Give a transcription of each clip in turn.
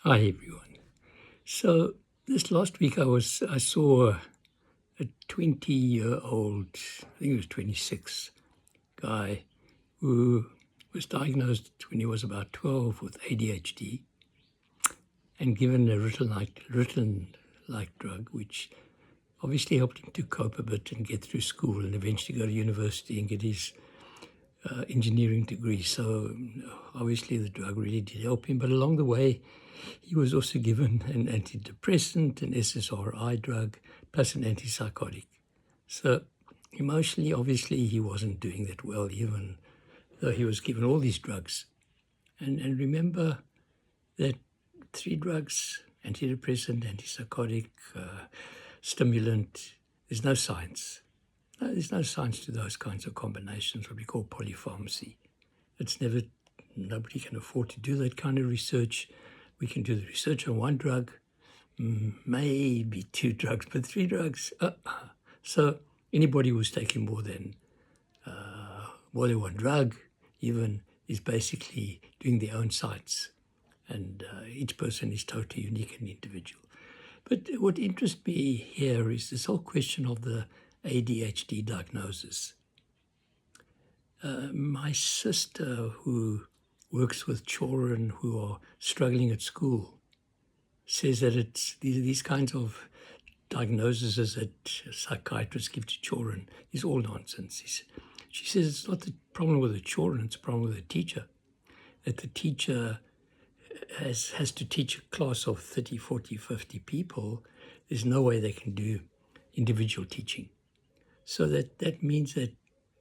Hi everyone. So this last week I saw a 20-year-old, I think he was 26, guy who was diagnosed when he was about 12 with ADHD and given a Ritalin-like drug, which obviously helped him to cope a bit and get through school and eventually go to university and get his engineering degree. So obviously the drug really did help him, but along the way he was also given an antidepressant, an SSRI drug, plus an antipsychotic. So emotionally, obviously, he wasn't doing that well, even though he was given all these drugs. And remember that 3 drugs, antidepressant, antipsychotic, stimulant, there's no science. No, there's no science to those kinds of combinations, what we call polypharmacy. Nobody can afford to do that kind of research. We can do the research on 1 drug, maybe 2 drugs, but 3 drugs. So anybody who's taking more than 1 drug even is basically doing their own science. And each person is totally unique and individual. But what interests me here is this whole question of the ADHD diagnosis. My sister, who works with children who are struggling at school, says that it's these kinds of diagnoses that psychiatrists give to children is all nonsense. She says it's not the problem with the children, it's a problem with the teacher. That the teacher has to teach a class of 30, 40, 50 people. There's no way they can do individual teaching. So that means that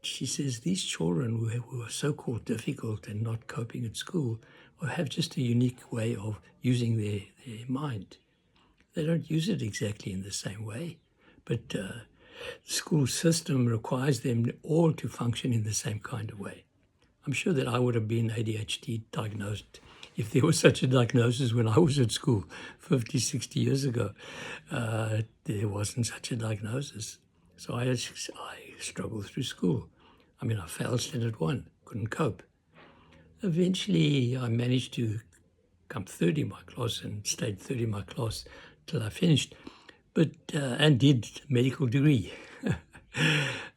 she says these children who are so-called difficult and not coping at school or have just a unique way of using their mind. They don't use it exactly in the same way, but the school system requires them all to function in the same kind of way. I'm sure that I would have been ADHD diagnosed if there was such a diagnosis when I was at school 50, 60 years ago. There wasn't such a diagnosis. So I struggled through school. I mean, I failed standard 1, couldn't cope. Eventually, I managed to come third in my class and stayed third in my class till I finished, and did medical degree.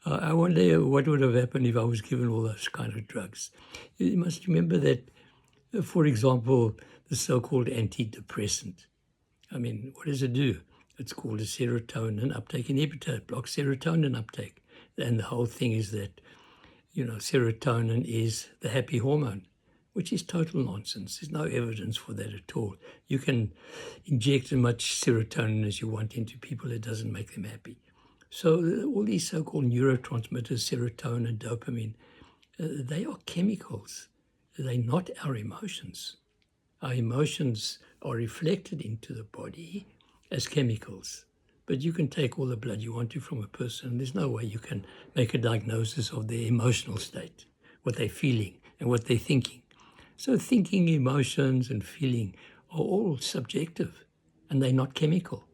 I wonder what would have happened if I was given all those kind of drugs. You must remember that, for example, the so-called antidepressant. I mean, what does it do? It's called a serotonin uptake inhibitor. It blocks serotonin uptake. And the whole thing is that, serotonin is the happy hormone, which is total nonsense. There's no evidence for that at all. You can inject as much serotonin as you want into people. It doesn't make them happy. So all these so-called neurotransmitters, serotonin, dopamine, they are chemicals. They're not our emotions. Our emotions are reflected into the body as chemicals. But you can take all the blood you want to from a person. There's no way you can make a diagnosis of their emotional state, what they're feeling and what they're thinking. So thinking, emotions, and feeling are all subjective, and they're not chemical.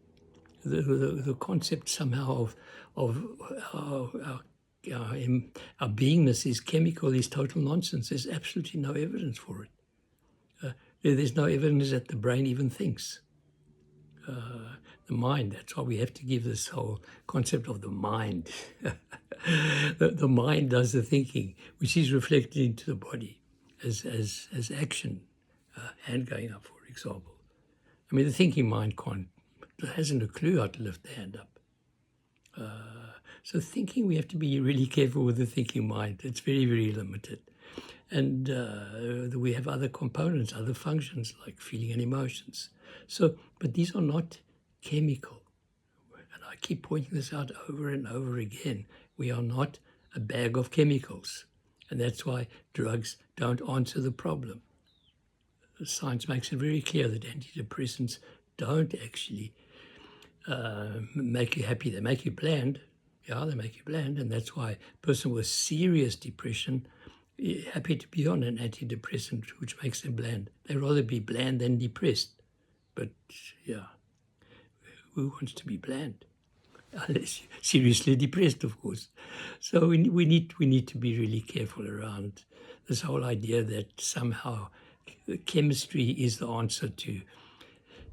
The concept somehow of our beingness is chemical is total nonsense. There's absolutely no evidence for it. There's no evidence that the brain even thinks. The mind, that's why we have to give this whole concept of the mind. The mind does the thinking, which is reflected into the body as action, hand going up, for example. I mean, the thinking mind hasn't a clue how to lift the hand up. So thinking, we have to be really careful with the thinking mind. It's very, very limited. And we have other components, other functions like feeling and emotions. But these are not chemical. And I keep pointing this out over and over again. We are not a bag of chemicals. And that's why drugs don't answer the problem. Science makes it very clear that antidepressants don't actually make you happy. They make you bland. Yeah, they make you bland. And that's why a person with serious depression happy to be on an antidepressant, which makes them bland. They'd rather be bland than depressed. But yeah, who wants to be bland? Unless you're seriously depressed, of course. So we need to be really careful around this whole idea that somehow chemistry is the answer to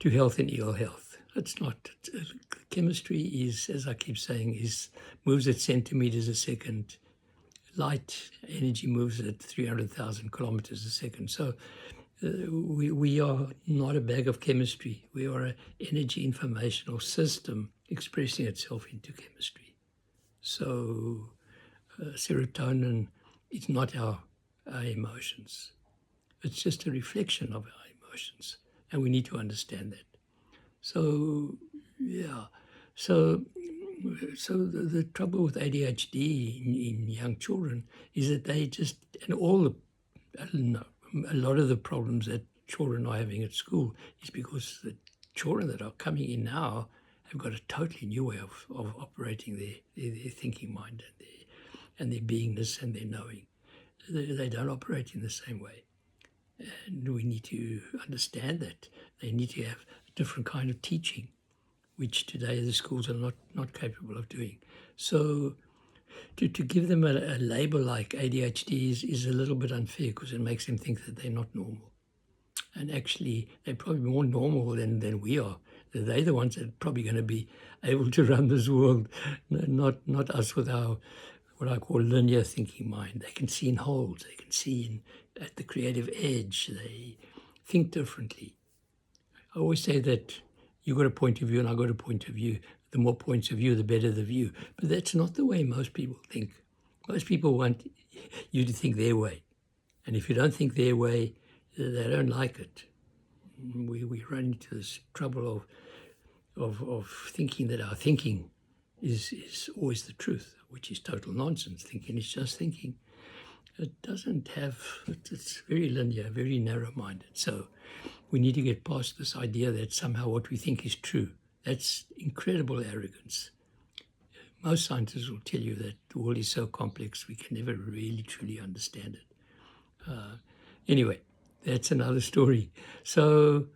to health and ill health. It's not. Chemistry is, as I keep saying, moves at centimeters a second. Light energy moves at 300,000 kilometers a second. So we are not a bag of chemistry. We are an energy informational system expressing itself into chemistry. So serotonin is not our emotions. It's just a reflection of our emotions, and we need to understand that. So, yeah. So the trouble with ADHD in young children is that they just, and I don't know, a lot of the problems that children are having at school is because the children that are coming in now have got a totally new way of operating their thinking mind and their beingness and their knowing. They don't operate in the same way. And we need to understand that. They need to have a different kind of teaching, which today the schools are not capable of doing. So to give them a label like ADHD is a little bit unfair, because it makes them think that they're not normal. And actually, they're probably more normal than we are. They're the ones that are probably going to be able to run this world, not us with our, what I call linear thinking mind. They can see in holes. They can see at the creative edge. They think differently. I always say that you've got a point of view and I've got a point of view. The more points of view, the better the view. But that's not the way most people think. Most people want you to think their way. And if you don't think their way, they don't like it. We run into this trouble of thinking that our thinking is always the truth, which is total nonsense. Thinking is just thinking. It doesn't have, it's very linear, very narrow-minded. So we need to get past this idea that somehow what we think is true. That's incredible arrogance. Most scientists will tell you that the world is so complex we can never really truly understand it. Anyway, that's another story. So,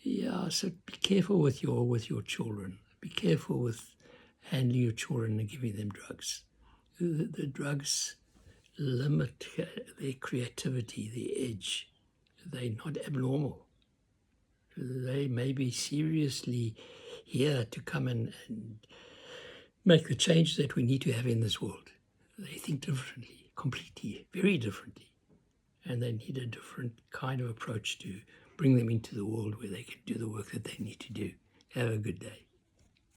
yeah, so be careful with your children. Be careful with handling your children and giving them drugs. The drugs limit their creativity, their edge. They're not abnormal. They may be seriously here to come and make the change that we need to have in this world. They think differently, completely, very differently. And they need a different kind of approach to bring them into the world where they can do the work that they need to do. Have a good day.